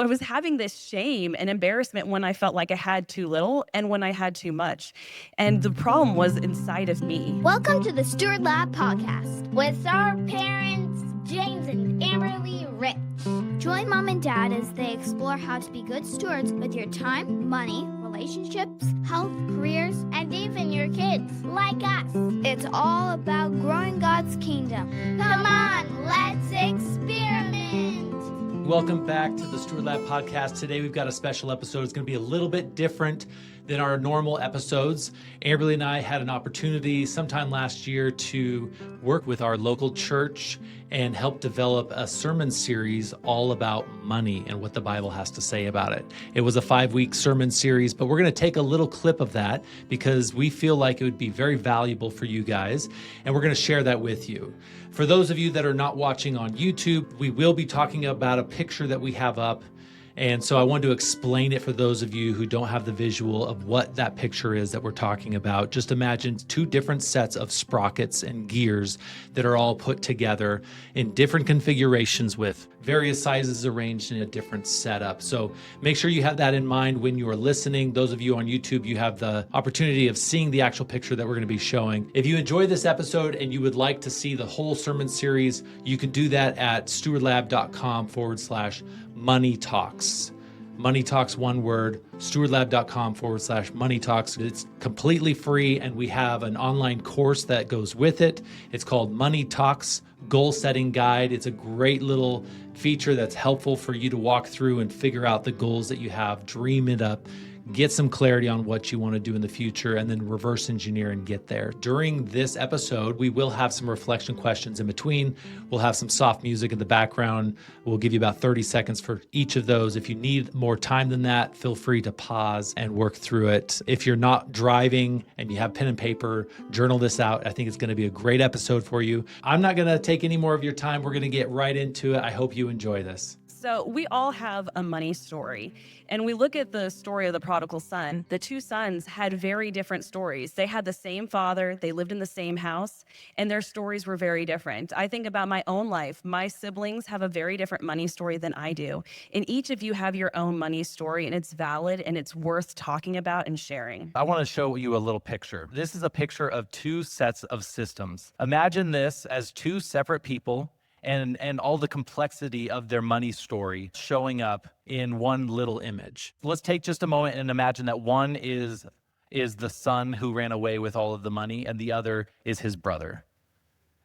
I was having this shame and embarrassment when I felt like I had too little and when I had too much. And the problem was inside of me. Welcome to the Steward Lab podcast with our parents, James and Amberly Rich. Join Mom and Dad as they explore how to be good stewards with your time, money, relationships, health, careers, and even your kids, like us. It's all about growing God's kingdom. Come on, let's experiment. Welcome back to the Steward Lab podcast. Today we've got a special episode. It's going to be a little bit different than our normal episodes. Amberly and I had an opportunity sometime last year to work with our local church and help develop a sermon series all about money and what the Bible has to say about it. It was a 5-week sermon series, but we're going to take a little clip of that because we feel like it would be very valuable for you guys, and we're going to share that with you. For those of you that are not watching on YouTube, we will be talking about a picture that we have up. And so I wanted to explain it for those of you who don't have the visual of what that picture is that we're talking about. Just imagine 2 different sets of sprockets and gears that are all put together in different configurations with various sizes arranged in a different setup. So make sure you have that in mind when you are listening. Those of you on YouTube, you have the opportunity of seeing the actual picture that we're going to be showing. If you enjoy this episode and you would like to see the whole sermon series, you can do that at stewardlab.com/Money Talks. Money Talks, one word, stewardlab.com/Money Talks. It's completely free, and we have an online course that goes with it. It's called Money Talks Goal Setting Guide. It's a great little feature that's helpful for you to walk through and figure out the goals that you have, dream it up, get some clarity on what you want to do in the future, and then reverse engineer and get there. During this episode, we will have some reflection questions in between. We'll have some soft music in the background. We'll give you about 30 seconds for each of those. If you need more time than that, feel free to pause and work through it. If you're not driving and you have pen and paper, journal this out. I think it's going to be a great episode for you. I'm not going to take any more of your time. We're going to get right into it. I hope you enjoy this. So we all have a money story, and we look at the story of the prodigal son. The 2 sons had very different stories. They had the same father, they lived in the same house, and their stories were very different. I think about my own life. My siblings have a very different money story than I do, and each of you have your own money story, and it's valid and it's worth talking about and sharing. I want to show you a little picture. This is a picture of 2 sets of systems. Imagine this as 2 separate people and all the complexity of their money story showing up in one little image. Let's take just a moment and imagine that one is the son who ran away with all of the money and the other is his brother.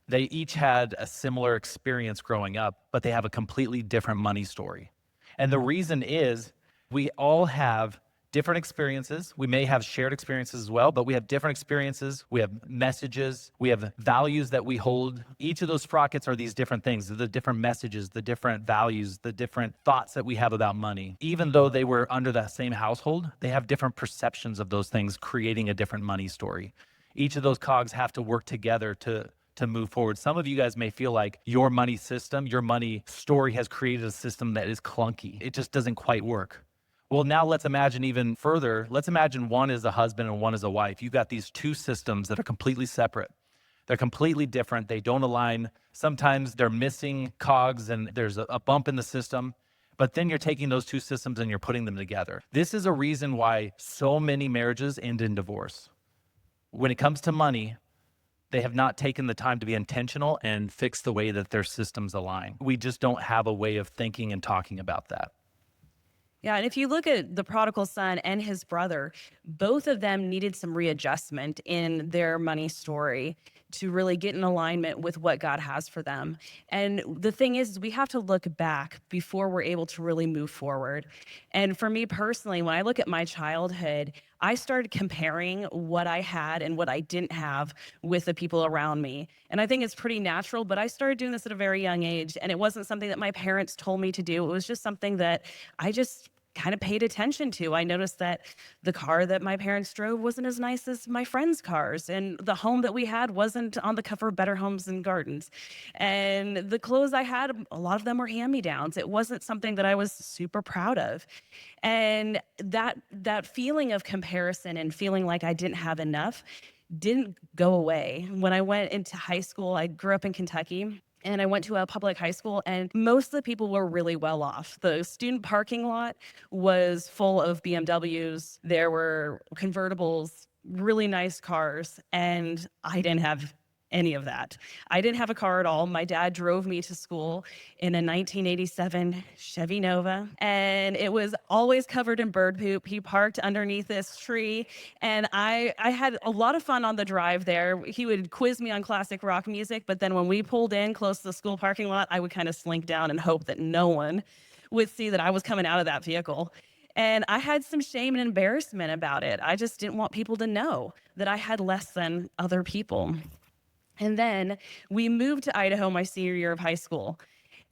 They each had a similar experience growing up, but they have a completely different money story. And the reason is we all have different experiences. We may have shared experiences as well, but we have different experiences. We have messages. We have values that we hold. Each of those sprockets are these different things, the different messages, the different values, the different thoughts that we have about money. Even though they were under that same household, they have different perceptions of those things, creating a different money story. Each of those cogs have to work together to move forward. Some of you guys may feel like your money system, your money story has created a system that is clunky. It just doesn't quite work. Well, now let's imagine even further. Let's imagine one is a husband and one is a wife. You've got these 2 systems that are completely separate. They're completely different. They don't align. Sometimes they're missing cogs and there's a bump in the system. But then you're taking those 2 systems and you're putting them together. This is a reason why so many marriages end in divorce. When it comes to money, they have not taken the time to be intentional and fix the way that their systems align. We just don't have a way of thinking and talking about that. Yeah, and if you look at the prodigal son and his brother, both of them needed some readjustment in their money story to really get in alignment with what God has for them. And the thing is, we have to look back before we're able to really move forward. And for me personally, when I look at my childhood, I started comparing what I had and what I didn't have with the people around me. And I think it's pretty natural, but I started doing this at a very young age, and it wasn't something that my parents told me to do. It was just something that I just kind of paid attention to. I noticed that the car that my parents drove wasn't as nice as my friends' cars, and the home that we had wasn't on the cover of Better Homes and Gardens. And the clothes I had, a lot of them were hand-me-downs. It wasn't something that I was super proud of. And that feeling of comparison and feeling like I didn't have enough didn't go away. When I went into high school, I grew up in Kentucky. and I went to a public high school, and most of the people were really well off. The student parking lot was full of BMWs. There were convertibles, really nice cars, and I didn't have any of that. I didn't have a car at all. My dad drove me to school in a 1987 Chevy Nova, and it was always covered in bird poop. He parked underneath this tree, and I had a lot of fun on the drive there. He would quiz me on classic rock music, but then when we pulled in close to the school parking lot, I would kind of slink down and hope that no one would see that I was coming out of that vehicle. And I had some shame and embarrassment about it. I just didn't want people to know that I had less than other people. And then we moved to Idaho my senior year of high school.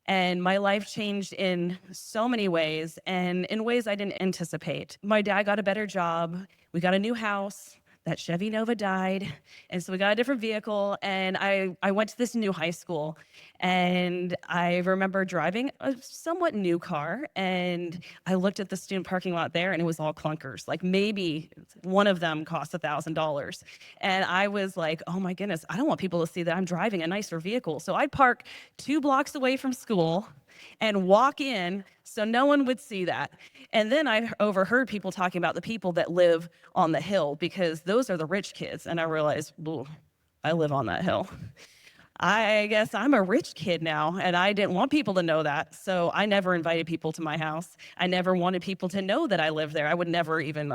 And my life changed in so many ways and in ways I didn't anticipate. My dad got a better job. We got a new house. That Chevy Nova died. And so we got a different vehicle. And I went to this new high school. And I remember driving a somewhat new car. And I looked at the student parking lot there, and it was all clunkers. Like maybe one of them cost $1,000. And I was like, oh my goodness, I don't want people to see that I'm driving a nicer vehicle. So I'd park 2 blocks away from school and walk in so no one would see that. And then I overheard people talking about the people that live on the hill, because those are the rich kids. And I realized, ooh, I live on that hill. I guess I'm a rich kid now, and I didn't want people to know that. So I never invited people to my house. I never wanted people to know that I lived there. I would never even,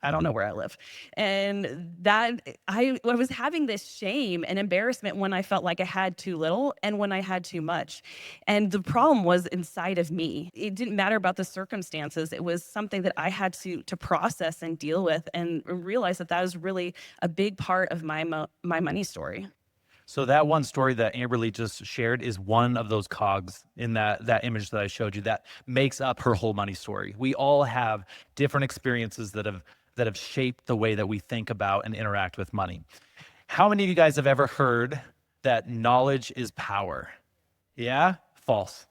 I don't know where I live. And that I was having this shame and embarrassment when I felt like I had too little and when I had too much. And the problem was inside of me. It didn't matter about the circumstances. It was something that I had to process and deal with, and realize that that was really a big part of my money story. So that one story that Amberly just shared is one of those cogs in that image that I showed you that makes up her whole money story. We all have different experiences that have shaped the way that we think about and interact with money. How many of you guys have ever heard that knowledge is power? Yeah? False.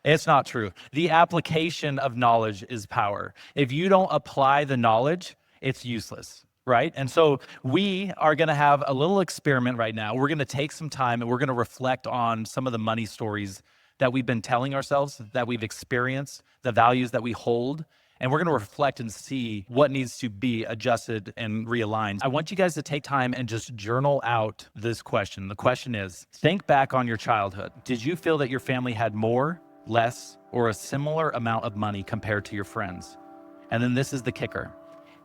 It's not true. The application of knowledge is power. If you don't apply the knowledge, it's useless. Right? And so we are going to have a little experiment right now. We're going to take some time and we're going to reflect on some of the money stories that we've been telling ourselves, that we've experienced, the values that we hold. And we're going to reflect and see what needs to be adjusted and realigned. I want you guys to take time and just journal out this question. The question is, think back on your childhood. Did you feel that your family had more, less, or a similar amount of money compared to your friends? And then this is the kicker.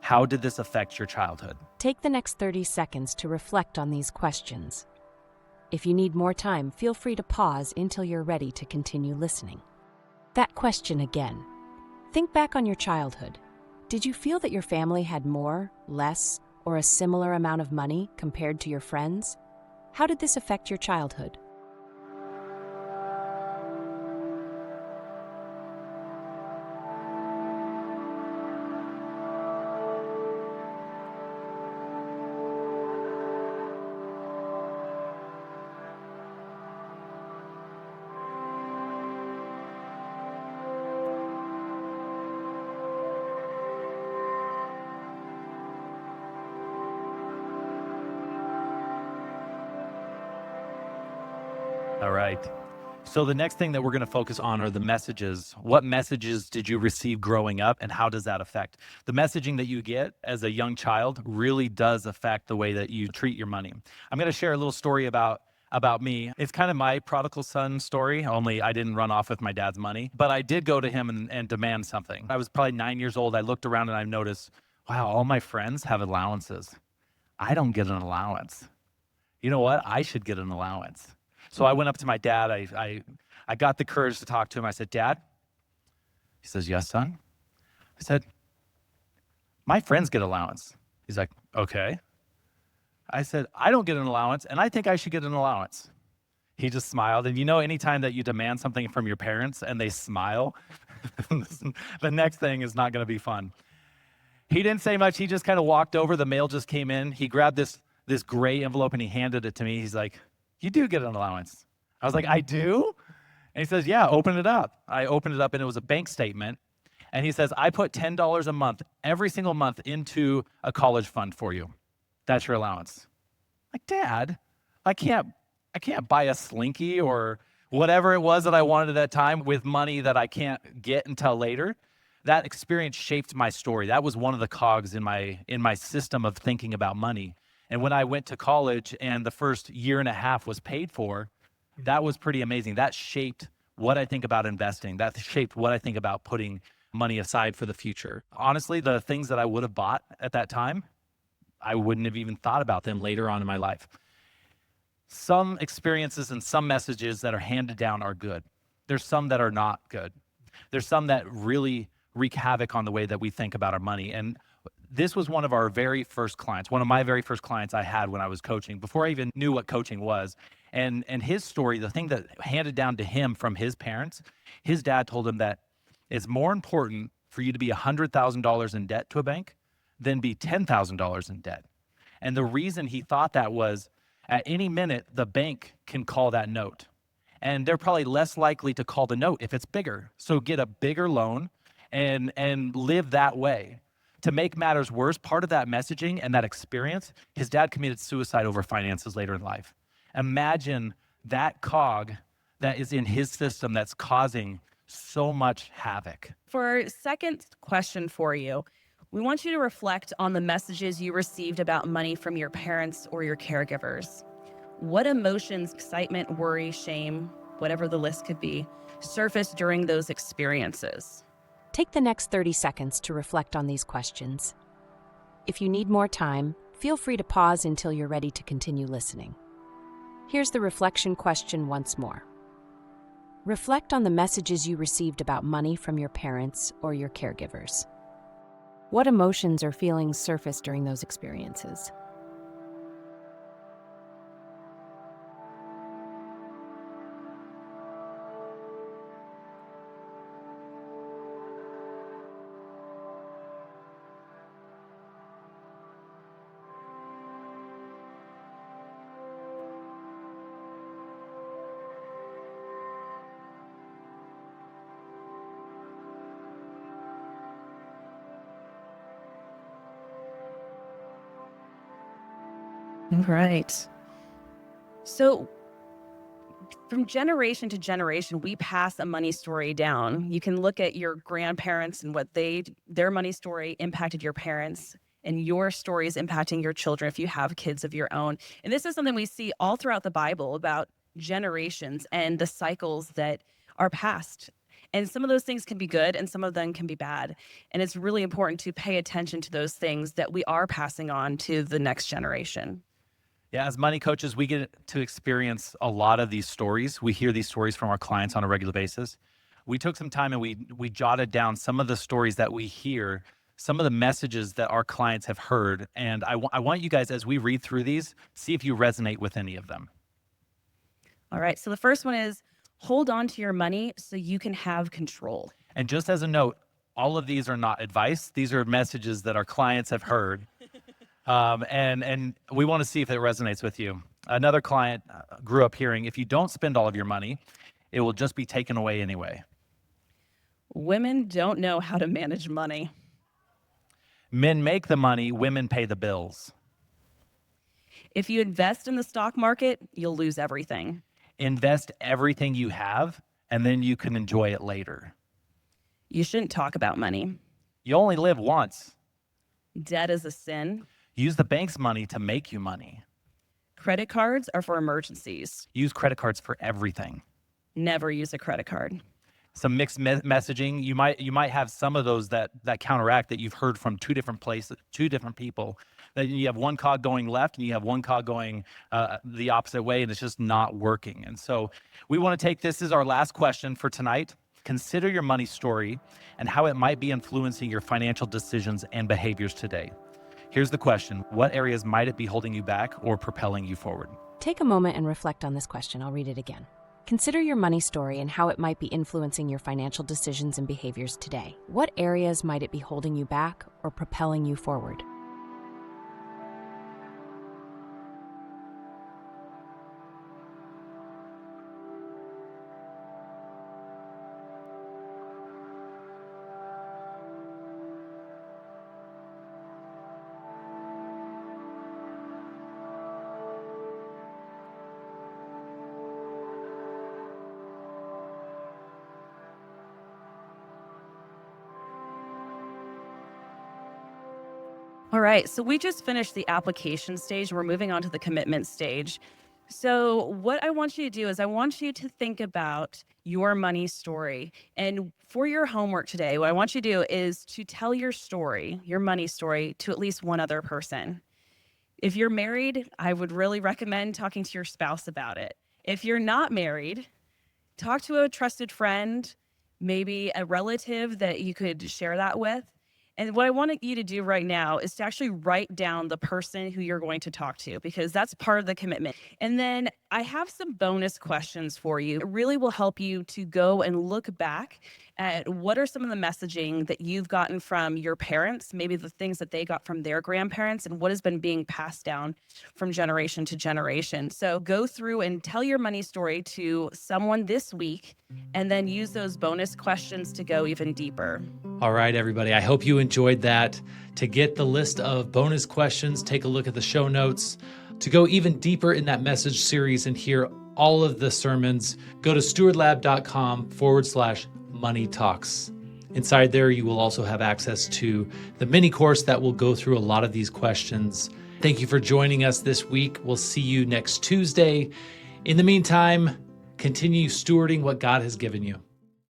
How did this affect your childhood? Take the next 30 seconds to reflect on these questions. If you need more time, feel free to pause until you're ready to continue listening. That question again. Think back on your childhood. Did you feel that your family had more, less, or a similar amount of money compared to your friends? How did this affect your childhood? All right. So the next thing that we're going to focus on are the messages. What messages did you receive growing up, and how does that affect? The messaging that you get as a young child really does affect the way that you treat your money. I'm going to share a little story about me. It's kind of my prodigal son story, only I didn't run off with my dad's money, but I did go to him and demand something. I was probably 9 years old. I looked around and I noticed, wow, all my friends have allowances. I don't get an allowance. You know what? I should get an allowance. So I went up to my dad. I got the courage to talk to him. I said, Dad? He says, yes, son. I said, my friends get allowance. He's like, okay. I said, I don't get an allowance, and I think I should get an allowance. He just smiled. And you know, anytime that you demand something from your parents and they smile, the next thing is not going to be fun. He didn't say much. He just kind of walked over. The mail just came in. He grabbed this gray envelope and he handed it to me. He's like, you do get an allowance. I was like, I do? And he says, yeah, open it up. I opened it up and it was a bank statement. And he says, I put $10 a month, every single month, into a college fund for you. That's your allowance. Like, Dad, I can't I can't buy a Slinky or whatever it was that I wanted at that time with money that I can't get until later. That experience shaped my story. That was one of the cogs in my system of thinking about money. And when I went to college and the first year and a half was paid for, that was pretty amazing. That shaped what I think about investing. That shaped what I think about putting money aside for the future. Honestly, the things that I would have bought at that time, I wouldn't have even thought about them later on in my life. Some experiences and some messages that are handed down are good. There's some that are not good. There's some that really wreak havoc on the way that we think about our money. And this was one of our very first clients, one of my very first clients I had when I was coaching, before I even knew what coaching was. And his story, the thing that handed down to him from his parents, his dad told him that it's more important for you to be $100,000 in debt to a bank than be $10,000 in debt. And the reason he thought that was at any minute, the bank can call that note. And they're probably less likely to call the note if it's bigger. So get a bigger loan and live that way. To make matters worse, part of that messaging and that experience, his dad committed suicide over finances later in life. Imagine that cog that is in his system that's causing so much havoc. For our second question for you, we want you to reflect on the messages you received about money from your parents or your caregivers. What emotions, excitement, worry, shame, whatever the list could be, surfaced during those experiences? Take the next 30 seconds to reflect on these questions. If you need more time, feel free to pause until you're ready to continue listening. Here's the reflection question once more. Reflect on the messages you received about money from your parents or your caregivers. What emotions or feelings surfaced during those experiences? Right. So from generation to generation, we pass a money story down. You can look at your grandparents and what their money story impacted your parents, and your stories impacting your children if you have kids of your own. And this is something we see all throughout the Bible about generations and the cycles that are passed. And some of those things can be good and some of them can be bad. And it's really important to pay attention to those things that we are passing on to the next generation. Yeah, as money coaches, we get to experience a lot of these stories. We hear these stories from our clients on a regular basis. We took some time and we jotted down some of the stories that we hear, some of the messages that our clients have heard. And I want you guys, as we read through these, see if you resonate with any of them. All right. So the first one is hold on to your money so you can have control. And just as a note, all of these are not advice. These are messages that our clients have heard. And we want to see if it resonates with you. Another client grew up hearing, if you don't spend all of your money, it will just be taken away anyway. Women don't know how to manage money. Men make the money, women pay the bills. If you invest in the stock market, you'll lose everything. Invest everything you have, and then you can enjoy it later. You shouldn't talk about money. You only live once. Debt is a sin. Use the bank's money to make you money. Credit cards are for emergencies. Use credit cards for everything. Never use a credit card. Some mixed messaging. You might have some of those that counteract that you've heard from two different places, two different people. That you have one cog going left and you have one cog going the opposite way, and it's just not working. And so we want to take this as our last question for tonight. Consider your money story and how it might be influencing your financial decisions and behaviors today. Here's the question. What areas might it be holding you back or propelling you forward? Take a moment and reflect on this question. I'll read it again. Consider your money story and how it might be influencing your financial decisions and behaviors today. What areas might it be holding you back or propelling you forward? All right, so we just finished the application stage. We're moving on to the commitment stage. So, what I want you to do is, I want you to think about your money story. And for your homework today, what I want you to do is to tell your story, your money story, to at least one other person. If you're married, I would really recommend talking to your spouse about it. If you're not married, talk to a trusted friend, maybe a relative that you could share that with. And what I want you to do right now is to actually write down the person who you're going to talk to, because that's part of the commitment. And then I have some bonus questions for you. It really will help you to go and look back at what are some of the messaging that you've gotten from your parents, maybe the things that they got from their grandparents, and what has been being passed down from generation to generation. So go through and tell your money story to someone this week, and then use those bonus questions to go even deeper. All right, everybody. I hope you enjoyed that. To get the list of bonus questions, take a look at the show notes. To go even deeper in that message series and hear all of the sermons, go to stewardlab.com/money talks. Inside there, you will also have access to the mini course that will go through a lot of these questions. Thank you for joining us this week. We'll see you next Tuesday. In the meantime, continue stewarding what God has given you.